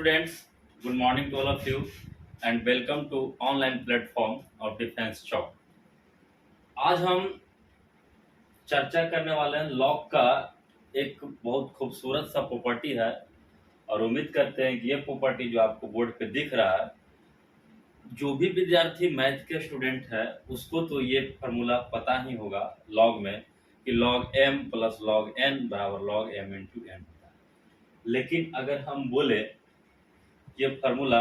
students, good morning to all of you and welcome to online platform of Defense Shop. आज हम चर्चा करने वाले हैं लॉग का एक बहुत खूबसूरत सा प्रॉपर्टी है और उम्मीद करते हैं कि ये प्रॉपर्टी जो आपको बोर्ड पे दिख रहा है, जो भी विद्यार्थी मैथ के स्टूडेंट है उसको तो ये फार्मूला पता ही होगा लॉग में कि log m plus log n बराबर लॉग m इंटू n होता है। लेकिन अगर हम बोले ये फार्मूला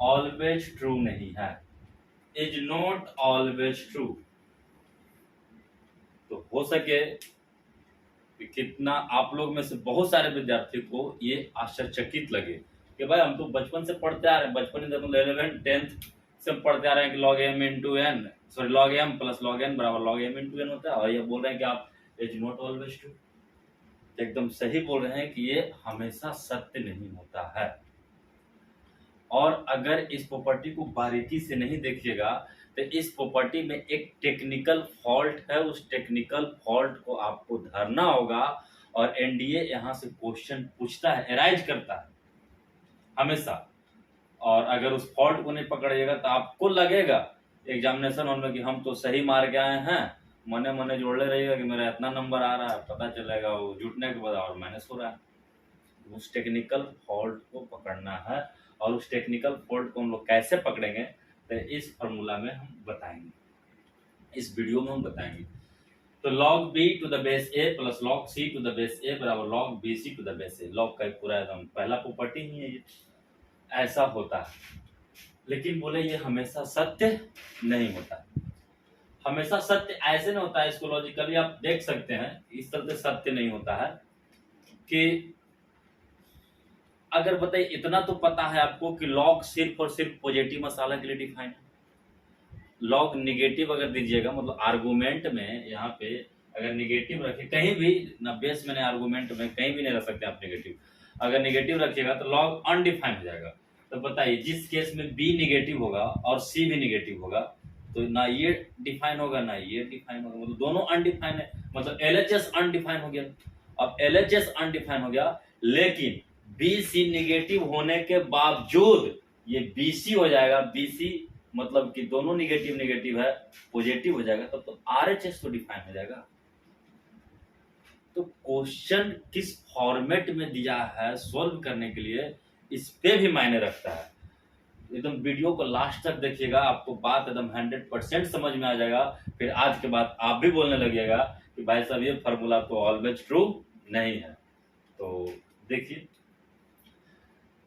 ऑलवेज ट्रू नहीं है, इज नॉट ऑलवेज ट्रू, तो हो सके कि कितना आप लोग में से बहुत सारे विद्यार्थी को ये आश्चर्यचकित लगे कि भाई हम तो बचपन से पढ़ते आ रहे हैं, बचपन में मतलब 11th 10th से पढ़ते आ रहे हैं कि log m into n sorry log m plus log n बराबर लॉग m इंटू एन होता है, और ये बोल रहे हैं कि आप इज नॉट ऑलवेज ट्रू। एकदम सही बोल रहे हैं कि ये हमेशा सत्य नहीं होता है। और अगर इस प्रॉपर्टी को बारीकी से नहीं देखिएगा तो इस प्रॉपर्टी में एक टेक्निकल फॉल्ट है, उस टेक्निकल फॉल्ट को आपको धरना होगा और एनडीए यहाँ से क्वेश्चन पूछता है, एराइज करता है हमेशा। और अगर उस फॉल्ट को नहीं पकड़िएगा तो आपको लगेगा एग्जामिनेशन हॉल में कि हम तो सही मार के आए हैं, मने मने जोड़े रहिएगा कि मेरा इतना नंबर आ रहा है, पता चलेगा वो जुटने के बाद और माइनस हो रहा है। उस टेक्निकल फॉल्ट को पकड़ना है और उस टेक्निकल फॉल्ट को हम लोग कैसे पकड़ेंगे तो इस फॉर्मूला में हम बताएंगे, इस वीडियो में हम बताएंगे। तो log b to the base a plus log c to the base a बराबर log bc to the base a। log का एक पूरा एकदम पहला प्रॉपर्टी ही है ये, ऐसा होता है। लेकिन बोले ये हमेशा सत्य नहीं होता, हमेशा सत्य ऐसे नहीं होता है। इसको लॉजिकली आप देख सकते हैं, इस तरह से सत्य नहीं होता है कि अगर बताइए इतना तो पता है आपको कि लॉग सिर्फ और सिर्फ पॉजिटिव मसाला के लिए डिफाइन है। लॉग निगेटिव अगर दीजिएगा मतलब आर्गुमेंट में यहाँ पे अगर निगेटिव रखे कहीं भी ना, बेस में आर्गुमेंट में कहीं भी नहीं रख सकते आप निगेटिव। अगर निगेटिव रखिएगा तो लॉग अनडिफाइंड हो जाएगा। तो बताइए जिस केस में बी निगेटिव होगा और सी भी निगेटिव होगा तो ना ये डिफाइन होगा ना ये डिफाइन होगा, मतलब दोनों अनडिफाइन है, मतलब एलएचएस अनडिफाइन हो गया। अब एलएचएस अनडिफाइन हो गया लेकिन बीसी निगेटिव होने के बावजूद ये बीसी हो जाएगा। बीसी मतलब कि दोनों निगेटिव निगेटिव है, पॉजिटिव हो जाएगा, तब तो आरएचएस तो डिफाइन हो जाएगा। तो क्वेश्चन किस फॉर्मेट में दिया है सॉल्व करने के लिए इस पे भी मायने रखता है। एकदम वीडियो को लास्ट तक देखिएगा, आपको बात एकदम 100% समझ में आ जाएगा। फिर आज के बाद आप भी बोलने लगिएगा कि भाई साहब ये फार्मूला तो ऑलवेज ट्रू नहीं है। तो देखिए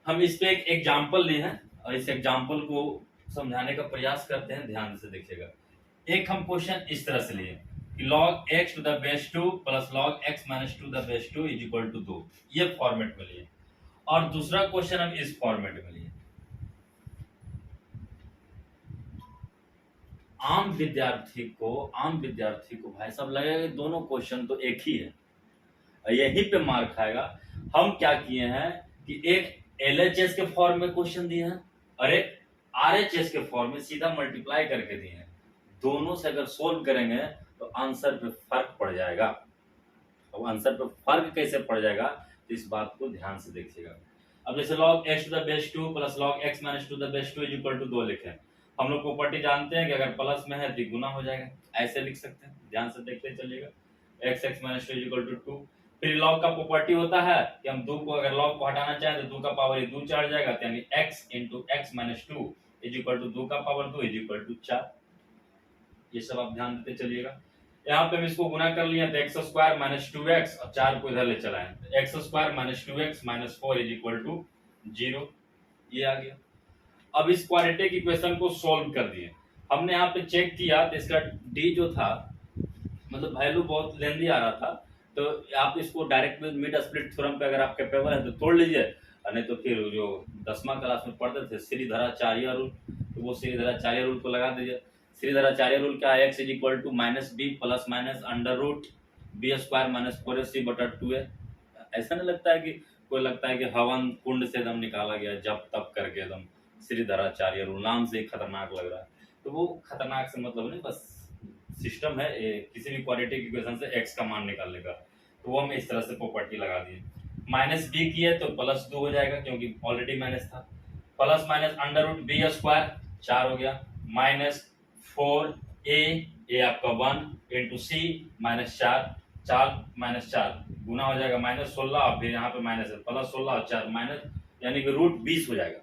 हम इस पे एक एग्जाम्पल लिए हैं और इस एग्जाम्पल को समझाने का प्रयास करते हैं, ध्यान से देखिएगा। एक हम क्वेश्चन इस तरह से लिए कि log x to the base 2 plus log x minus 2 the base 2 is equal to 2, ये फॉर्मेट में लिए। और दूसरा क्वेश्चन हम इस फॉर्मेट में लिए। आम विद्यार्थी को भाई साहब लगेगा कि दोनों क्वेश्चन तो एक ही है, यहीं पे मार खाएगा। हम क्या किए हैं कि एक एलएचएस के फॉर्म में क्वेश्चन दिए हैं और एक आरएचएस के फॉर्म में सीधा मल्टीप्लाई करके दिए हैं। दोनों से अगर सोल्व करेंगे तो आंसर पे फर्क पड़ जाएगा। अब आंसर पे फर्क कैसे पड़ जाएगा तो इस बात को ध्यान से देखिएगा। अब जैसे log x to the base 2 plus log x minus 2 the base 2 is equal to 2 लिखें। हम लोग प्रॉपर्टी जानते हैं कि अगर प्लस में है तो गुना हो जाएगा, ऐसे लिख सकते हैं, ध्यान से देखते चलिएगा। x minus 2 is equal to 2। फिर लॉग का प्रॉपर्टी होता है कि हम 2 को अगर लॉग को हटाना चाहें तो 2 का पावर 2 चढ़ जाएगा, यानी x into x minus 2 is equal to 2 का पावर 2 इज इक्वल टू 4। ये सब आप ध्यान देते चलिएगा। यहाँ पे हम इसको गुना कर लिया तो एक्स स्क्वायर माइनस 2x और 4 को इधर ले चलाएं तो x square minus 2x minus 4 is equal to 0, ये आ गया। अब इस क्वाड्रेटिक इक्वेशन को सॉल्व कर दिए। हमने यहाँ पे चेक किया तो इसका डी जो था मतलब वैल्यू बहुत लेंदी आ रहा था, तो आप इसको डायरेक्ट मिड स्प्लिट थ्योरम पे अगर आप कैपेबल है तो तोड़ लीजिए, और नहीं तो फिर जो 10वां क्लास में पढ़ते थे श्रीधराचार्य रूल, तो वो श्रीधराचार्य रूल को लगा दीजिए। श्रीधराचार्य रूल क्या है, x is equal to minus b plus minus under root b square minus 4ac बटा 2a। ऐसा नहीं लगता है कि कोई लगता है कि हवन कुंड से एकदम निकाला गया जब तब करके, एकदम श्रीधराचार्य रूल नाम से खतरनाक लग रहा है। तो वो खतरनाक से मतलब नहीं, बस सिस्टम है किसी भी क्वाड्रेटिक इक्वेशन से x का मान निकालने का। तो वो हम इस तरह से प्रॉपर्टी लगा दिए। माइनस बी किए तो प्लस 2 हो जाएगा क्योंकि ऑलरेडी माइनस था। Plus minus under root b square 4 हो गया, माइनस 4a आपका 1 इंटू सी माइनस 4 माइनस 4 गुना हो जाएगा -16 और फिर यहाँ पे माइनस है +16 और 4 माइनस यानी कि रूट 20 हो जाएगा।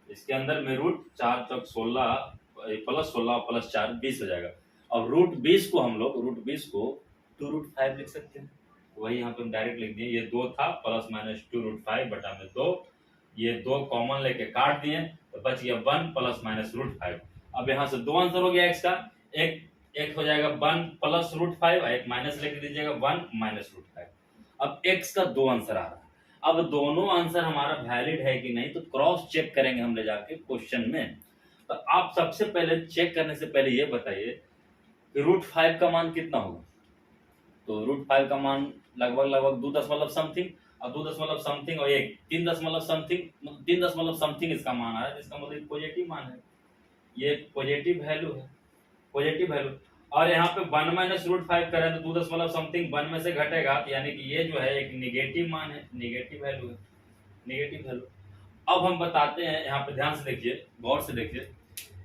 इसके अंदर में रूट 4 तक 16 +16 +4 20 हो जाएगा। अब रूट 20 को हम लोग 2√5 लिख सकते हैं। वही यहाँ पे हम डायरेक्ट लिख दिए, ये 2 था प्लस माइनस 2√5 बटा में 2, ये 2 कॉमन लेके काट दिए तो बच गया 1 प्लस माइनस √5। अब यहाँ से 2 आंसर हो गया x का, एक हो जाएगा 1 प्लस √5 और एक माइनस लेके दीजिएगा 1 माइनस √5। अब x का 2 आंसर आ रहा है। अब दोनों आंसर हमारा वैलिड है कि नहीं तो क्रॉस चेक करेंगे हम ले जाके क्वेश्चन में। तो आप सबसे पहले चेक करने से पहले ये बताइए कि √5 का मान कितना होगा। तो √5 का मान लगभग 2 दशमलव समथिंग और 2 दशमलव समथिंग और 3 दशमलव समथिंग, 3 दशमलव समथिंग इसका मान आ रहा है, जिसका मतलब पॉजिटिव मान है, ये पॉजिटिव वैल्यू है, पॉजिटिव वैल्यू। और यहाँ पे 1 माइनस √5 करें तो 2 दशमलव समथिंग 1 में से घटेगा, तो यानी कि ये जो है एक निगेटिव मान है, निगेटिव वैल्यू है, निगेटिव वैल्यू। अब हम बताते हैं, यहाँ पे ध्यान से देखिए, गौर से देखिए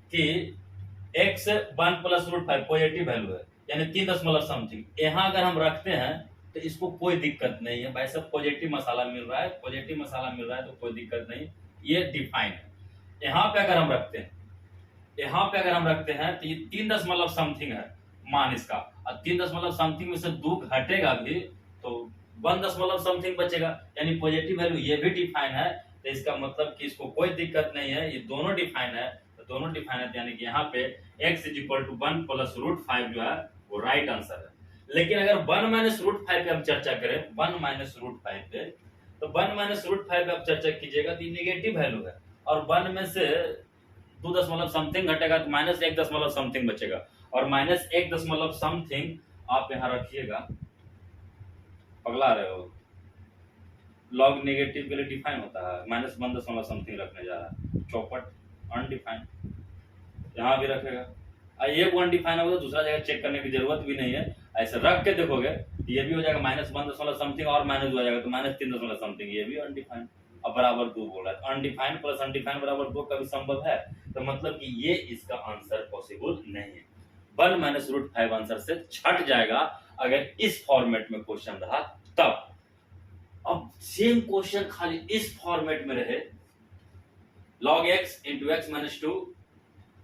कि x 1 प्लस √5 पॉजिटिव वैल्यू है यानी 3 दशमलव समथिंग। यहाँ अगर हम रखते हैं तो इसको कोई दिक्कत नहीं है भाई, सब पॉजिटिव मसाला मिल रहा है, पॉजिटिव मसाला मिल रहा है तो कोई दिक्कत नहीं, ये डिफाइन है। यहाँ पे अगर हम रखते हैं, यहाँ पे अगर हम रखते हैं तो ये 3 दशमलव समथिंग है मान इसका, और 3 दशमलव समथिंग में से 2 घटेगा भी तो 1 दशमलव समथिंग बचेगा, यानी पॉजिटिव वैल्यू ये भी डिफाइन है। तो इसका मतलब कि इसको कोई दिक्कत नहीं है, ये दोनों डिफाइन है, तो दोनों डिफाइन है, यानी कि यहाँ पे x = 1 प्लस √5 जो है वो राइट आंसर है। लेकिन अगर 1 माइनस √5 पे हम चर्चा करें, 1 माइनस √5 पे, तो 1 माइनस √5 पे आप चर्चा कीजिएगा तो ये नेगेटिव वैल्यू है, और 1 में से 2 दशमलव समथिंग घटेगा तो -1 दशमलव समथिंग बचेगा, और -1 दशमलव समथिंग आप यहाँ रखिएगा, पगला रहे हो, लॉग नेगेटिव के लिए डिफाइन होता है, -1 दशमलव समथिंग रखने जा रहा है, चौपट अनडिफाइन यहाँ भी रखेगा, एक अनडिफाइन होगा तो दूसरा जगह चेक करने की जरूरत भी नहीं है, ऐसे रख के देखोगे ये भी हो जाएगा -1 दशमलव समथिंग और माइनस हो जाएगा तो -3 दशमलव समथिंग, ये भी अनडिफाइन, अब बराबर 2 बोल रहा है, अनडिफाइन प्लस अनडिफाइन बराबर 2 कभी संभव है, तो मतलब कि ये इसका आंसर पॉसिबल नहीं है। 1 माइनस √5 आंसर से छट जाएगा अगर इस फॉर्मेट में क्वेश्चन रहा तब। अब सेम क्वेश्चन खाली इस फॉर्मेट में रहे, log x into x minus 2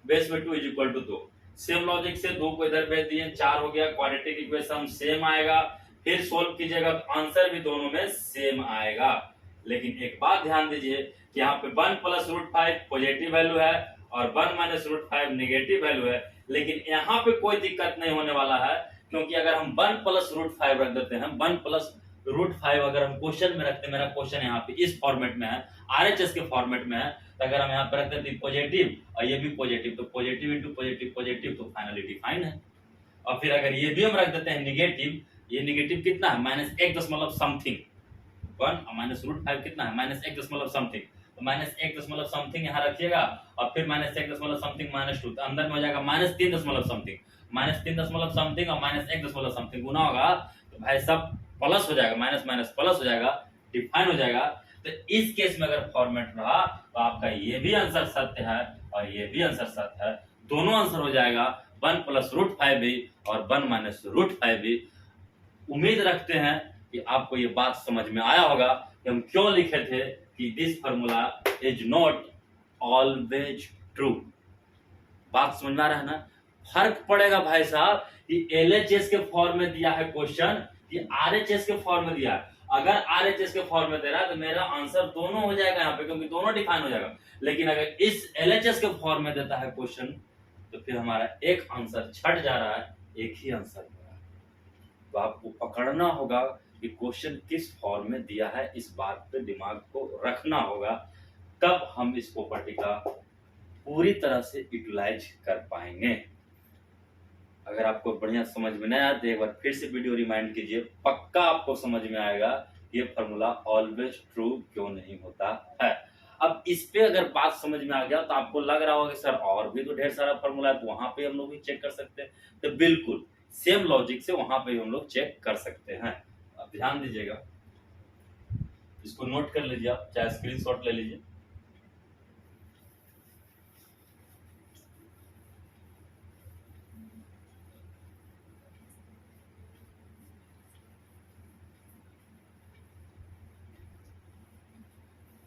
base में 2 = 2, सेम लॉजिक से 2 को इधर भेज दिए, 4 हो गया, क्वाड्रेटिक इक्वेशन सेम आएगा, फिर सोल्व कीजिएगा तो आंसर भी दोनों में सेम आएगा। लेकिन एक बात ध्यान दीजिए कि यहाँ पे 1 प्लस √5 पॉजिटिव वैल्यू है और 1 माइनस √5 नेगेटिव वैल्यू है, लेकिन यहाँ पे कोई दिक्कत नहीं होने वाला है, क्योंकि अगर हम 1 प्लस √5 रख देते हैं, 1 प्लस √5 अगर हम क्वेश्चन में रखते हैं, मेरा क्वेश्चन यहाँ पे इस फॉर्मेट में है, RHS के फॉर्मेट में है, तो अगर हम यहाँ पर रखते हैं पॉजिटिव और ये भी पॉजिटिव, तो पॉजिटिव इंटू पॉजिटिव पॉजिटिव तो फाइनली डिफाइन है। और फिर अगर ये भी हम रख देते हैं नेगेटिव, ये नेगेटिव कितना है, -1 दशमलव समथिंग, 1 और माइनस √5 कितना है, -1 दशमलव समथिंग, तो -1 दशमलव समथिंग यहाँ रखिएगा और फिर -1 दशमलव समथिंग -2, तो अंदर में हो जाएगा -3 दशमलव समथिंग, -3 दशमलव समथिंग और -1 दशमलव समथिंग गुना होगा तो भाई सब प्लस हो जाएगा, माइनस माइनस प्लस हो जाएगा, डिफाइन हो जाएगा। तो इस केस में अगर फॉर्मेट रहा तो आपका ये भी आंसर सत्य है और ये भी आंसर सत्य है, दोनों आंसर हो जाएगा 1 प्लस √5 भी और 1 माइनस √5 भी। उम्मीद रखते हैं कि आपको ये बात समझ में आया होगा कि हम क्यों लिखे थे कि this formula is not always true. बात समझ में आ रहा है ना, फर्क पड़ेगा भाई साहब कि LHS के फॉर्म में दिया है क्वेश्चन कि RHS के फॉर्म में दिया है। अगर RHS के फॉर्म में दे रहा है तो मेरा आंसर दोनों हो जाएगा यहाँ पे, क्योंकि दोनों डिफाइन हो जाएगा। लेकिन अगर इस LHS के फॉर्म में देता है क्वेश्चन तो फिर हमारा एक आंसर छट जा रहा है, एक ही आंसर हो रहा है। तो आपको पकड़ना होगा कि क्वेश्चन किस फॉर्म में दिया है, इस बात पे दिमाग को रखना होगा, तब हम इस प्रॉपर्टी का पूरी तरह से यूटिलाइज कर पाएंगे। अगर आपको बढ़िया समझ में नहीं आया तो एक बार फिर से वीडियो रिमाइंड कीजिए, पक्का आपको समझ में आएगा ये फार्मूला ऑलवेज ट्रू क्यों नहीं होता है। अब इस पे अगर बात समझ में आ गया तो आपको लग रहा होगा कि सर और भी तो ढेर सारा फार्मूला है, तो वहां पे हम लोग भी चेक कर सकते हैं। तो बिल्कुल सेम लॉजिक से वहां पे हम लोग चेक कर सकते हैं। अब ध्यान दीजिएगा, इसको नोट कर लीजिए, आप चाहे स्क्रीनशॉट ले लीजिए।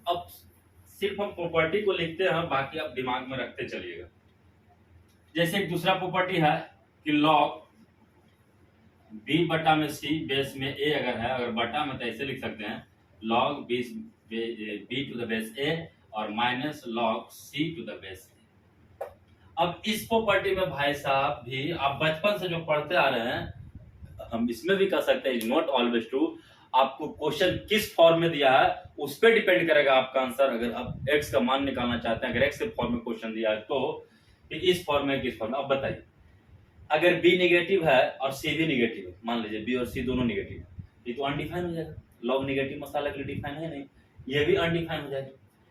अब सिर्फ हम प्रॉपर्टी को लिखते हैं, बाकी आप दिमाग में रखते चलिएगा। जैसे एक दूसरा प्रॉपर्टी है कि लॉग बी बटा में सी बेस में ए अगर है, अगर बटा में तो ऐसे लिख सकते हैं log B to the base A और minus log C to the base A. अब इस प्रॉपर्टी में भाई साहब भी आप बचपन से जो पढ़ते आ रहे हैं, हम इसमें भी कर सकते हैं नॉट ऑलवेज ट्रू। आपको क्वेश्चन किस फॉर्म में दिया है उस पर डिपेंड करेगा आपका आंसर। अगर आप एक्स का मान निकालना चाहते हैं, अगर एक्स के फॉर्म में क्वेश्चन दिया है तो इस फॉर्म में किस फॉर्म में, अब बताइए। अगर बी निगेटिव है और सी भी निगेटिव है, मान लीजिए बी और सी दोनों निगेटिव है, ये तो अनडिफाइन हो जाएगा। लॉग निगेटिव मसाला के लिए डिफाइन है नहीं, ये भी अनडिफाइन हो जाएगा,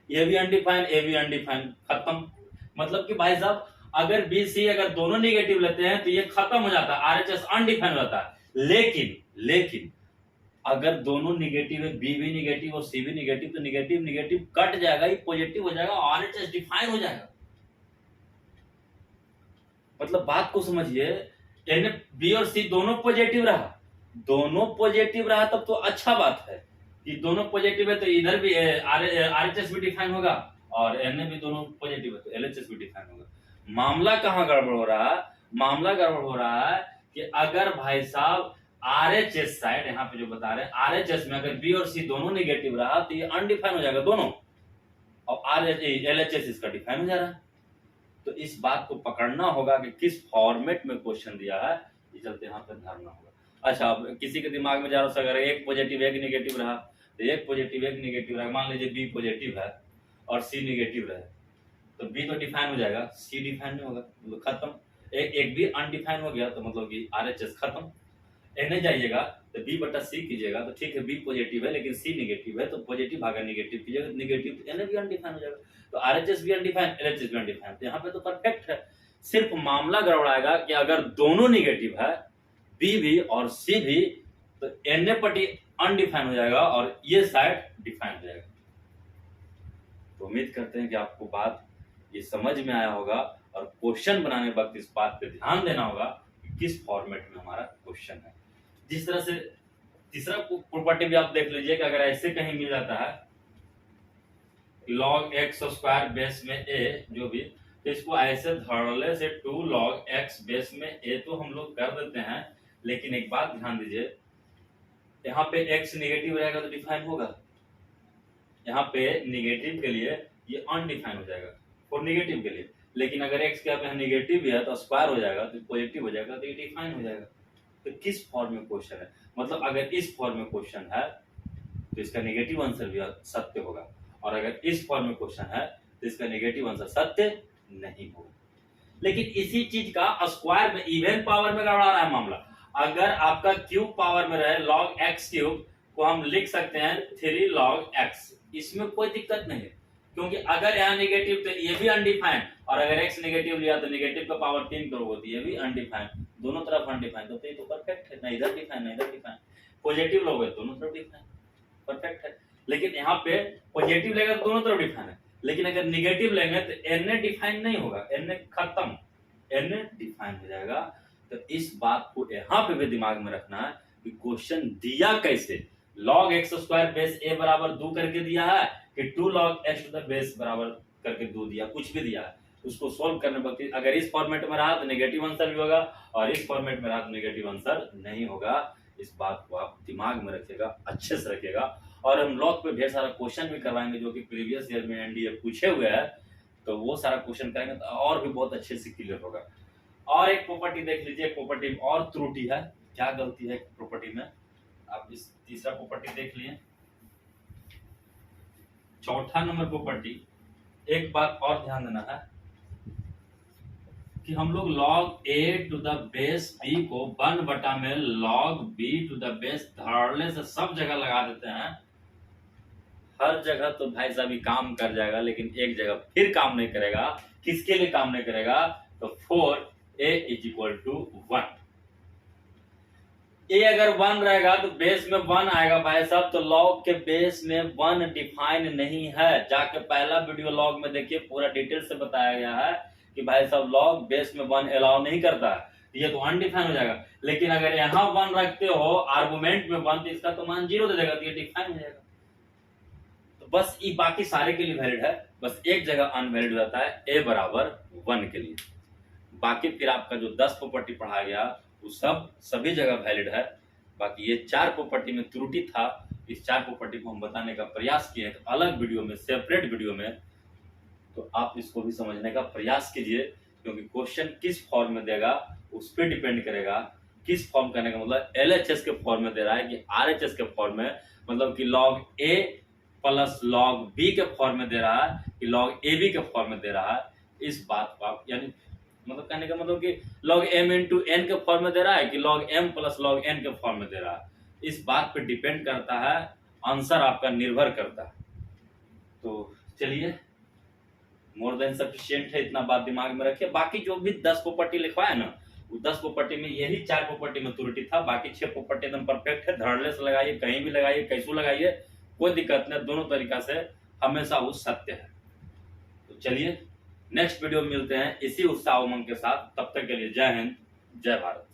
ये भी अनडिफाइन, ये भी अनडिफाइन, खत्म। मतलब कि भाई साहब अगर बी सी अगर दोनों निगेटिव लेते हैं तो ये खत्म हो जाता है, आरएचएस अनडिफाइन हो जाता है। लेकिन अगर दोनों निगेटिव है, बी भी निगेटिव और सी भी निगेटिव, तो निगेटिव निगेटिव कट जाएगा, ये पॉजिटिव हो जाएगा, आरएचएस डिफाइन हो जाएगा। मतलब बात को समझिए, यानी बी और सी दोनों पॉजिटिव रहा तब तो अच्छा बात है कि दोनों पॉजिटिव है, तो इधर भी आरएचएस भी डिफाइन होगा और एन भी दोनों पॉजिटिव है तो एलएचएस भी डिफाइन होगा। मामला कहाँ गड़बड़ हो रहा है? मामला गड़बड़ हो रहा है कि अगर भाई साहब आरएचएस साइड यहाँ पे जो बता रहे हैं, आरएचएस में अगर बी और सी दोनों निगेटिव रहा तो ये अनडिफाइन हो जाएगा दोनों, और एलएचएस इसका डिफाइन हो जा रहा है। तो इस बात को पकड़ना होगा कि किस फॉर्मेट में क्वेश्चन दिया है, ये चलते यहाँ पे ध्यान होगा। अच्छा, अब किसी के दिमाग में जा रहा है अगर एक पॉजिटिव एक निगेटिव रहा तो एक पॉजिटिव एक निगेटिव रहा, मान लीजिए बी पॉजिटिव है और सी निगेटिव रहे तो बी तो डिफाइन हो जाएगा, सी डिफाइन नहीं होगा, मतलब खत्म। एक भी अनडिफाइन हो गया तो मतलब कि आरएचएस खत्म। एन जाइएगा तो बी बटा सी कीजिएगा तो ठीक है, बी पॉजिटिव है लेकिन सी निगेटिव है तो पॉजिटिव भागा निगेटिव कीजिएगा, निगेटिव तो एन भी अनडिफाइन हो जाएगा, तो आरएचएस भी अनडिफाइन, एलएचएस भी अनडिफाइन। तो यहाँ पे तो परफेक्ट है। सिर्फ मामला गड़बड़ाएगा कि अगर दोनों निगेटिव है, बी भी और सी भी, तो एन पट्टी अनडिफाइन हो जाएगा और ये साइड डिफाइन हो जाएगा। तो उम्मीद करते हैं कि आपको बात ये समझ में आया होगा और क्वेश्चन बनाने वक्त इस बात पे ध्यान देना होगा कि किस फॉर्मेट में हमारा क्वेश्चन है। जिस तरह से तीसरा प्रॉपर्टी भी आप देख लीजिए कि अगर ऐसे कहीं मिल जाता है log x स्क्वायर बेस में a जो भी, तो इसको ऐसे धड़ल्ले से 2 log x बेस में a तो हम लोग कर देते हैं, लेकिन एक बात ध्यान दीजिए, यहाँ पे x निगेटिव रहेगा तो डिफाइन होगा, यहाँ पे निगेटिव के लिए ये अनडिफाइन हो जाएगा और निगेटिव के लिए, लेकिन अगर x के यहाँ निगेटिव भी है तो स्क्वायर हो जाएगा तो पॉजिटिव हो जाएगा तो ये डिफाइन हो जाएगा। तो किस फॉर्म में क्वेश्चन है, मतलब अगर इस फॉर्म में क्वेश्चन है तो इसका नेगेटिव आंसर भी सत्य होगा, और अगर इस फॉर्म में क्वेश्चन है तो इसका नेगेटिव आंसर सत्य नहीं होगा। लेकिन इसी चीज का स्क्वायर में इवन पावर में गड़बड़ा रहा है मामला। अगर आपका क्यूब पावर में रहे log x क्यूब को हम लिख सकते हैं 3 log x, इसमें कोई दिक्कत नहीं है, क्योंकि अगर यहाँ नेगेटिव तो ये भी अनडिफाइन, और अगर x नेगेटिव लिया तो नेगेटिव का पावर 3 करोगे तो ये भी अनडिफाइन, दोनों तरफ अनडिफाइन, तो ये तो परफेक्ट है, ना इधर डिफाइन ना इधर डिफाइन। पॉजिटिव लोगे दोनों तरफ डिफाइन, परफेक्ट है। लेकिन यहाँ पे पॉजिटिव लेगा तो दोनों तरफ डिफाइन है, लेकिन अगर निगेटिव लेंगे तो एन डिफाइन नहीं होगा, एन खत्म, एन डिफाइन हो जाएगा। तो इस बात को यहाँ पे भी दिमाग में रखना है कि क्वेश्चन दिया कैसे, log x square base a बराबर 2 करके दिया है कि 2 log x to the base बराबर करके 2 दिया, कुछ भी दिया है, उसको सोल्व करने वक्त अगर इस फॉर्मेट में रहा तो नेगेटिव आंसर भी होगा और इस फॉर्मेट में रहा तो नेगेटिव आंसर नहीं होगा। इस बात को आप दिमाग में रखिएगा, अच्छे से रखिएगा। और हम लॉग पे ढेर सारा क्वेश्चन भी करवाएंगे जो कि प्रीवियस ईयर में एनडीए पूछे हुए हैं, तो वो सारा क्वेश्चन करेंगे तो और भी बहुत अच्छे से क्लियर होगा। और एक प्रॉपर्टी देख लीजिए, प्रॉपर्टी में और त्रुटि है, क्या गलती है प्रॉपर्टी में, आप इस तीसरा प्रॉपर्टी देख लिए। चौथा नंबर प्रॉपर्टी, एक बात और ध्यान देना है कि हम लोग log a to the base b को 1 बटा में log b to the base धड़ल्ले से सब जगह लगा देते हैं। हर जगह तो भाई साहब ही काम कर जाएगा, लेकिन एक जगह फिर काम नहीं करेगा। किसके लिए काम नहीं करेगा? तो 4a = 1। ए अगर 1 रहेगा तो बेस में 1 आएगा भाई साहब, तो लॉग के बेस में 1 डिफाइन नहीं है। जाके पहला वीडियो लॉग में देखिए, पूरा डिटेल से बताया गया है कि भाई साहब लॉग बेस में 1 अलाउ नहीं करता है, ये तो अनडिफाइन हो जाएगा। लेकिन अगर यहाँ 1 रखते हो आर्गुमेंट में 1, तो इसका तो मान 0 दे देगा, तो ये डिफाइन हो जाएगा। तो बस ये बाकी सारे के लिए वैलिड है, बस एक जगह अनवैलिड रहता है, ए बराबर 1 के लिए। बाकी फिर आपका जो 10 प्रॉपर्टी पढ़ा गया वो सभी जगह वैलिड है। बाकी ये 4 प्रॉपर्टी में त्रुटि था, इस 4 प्रॉपर्टी को हम बताने का प्रयास किए एक अलग वीडियो में, सेपरेट वीडियो में, तो आप इसको भी समझने का प्रयास कीजिए, क्योंकि क्वेश्चन किस फॉर्म में देगा उस पर डिपेंड करेगा। किस फॉर्म करने का मतलब LHS के फॉर्म में दे रहा है कि RHS के फॉर्म में, मतलब कि log A plus log B के फॉर्म में दे रहा है कि log AB के फॉर्म में दे रहा है। इस बात को आप यानी मतलब कहने का मतलब कि log M into n के फॉर्म में दे रहा है कि log M plus log n के फॉर्म में दे रहा है, इस बात पे डिपेंड करता है, आंसर आपका निर्भर करता है। तो चलिए, मोर देन सफिशिएंट है, इतना बात दिमाग में रखिए। बाकी जो भी 10 प्रॉपर्टी लिखवाया ना, वो 10 प्रॉपर्टी में यही 4 प्रॉपर्टी में त्रुटि था, बाकी 6 प्रॉपर्टी एकदम परफेक्ट है। धड़ल्ले से लगाइए, कहीं भी लगाइए, कैसू लगाइए, कोई दिक्कत नहीं, दोनों तरीका से हमेशा वो सत्य है। तो चलिए नेक्स्ट वीडियो में मिलते हैं इसी उत्साह उमंग के साथ, तब तक के लिए जय हिंद, जय भारत।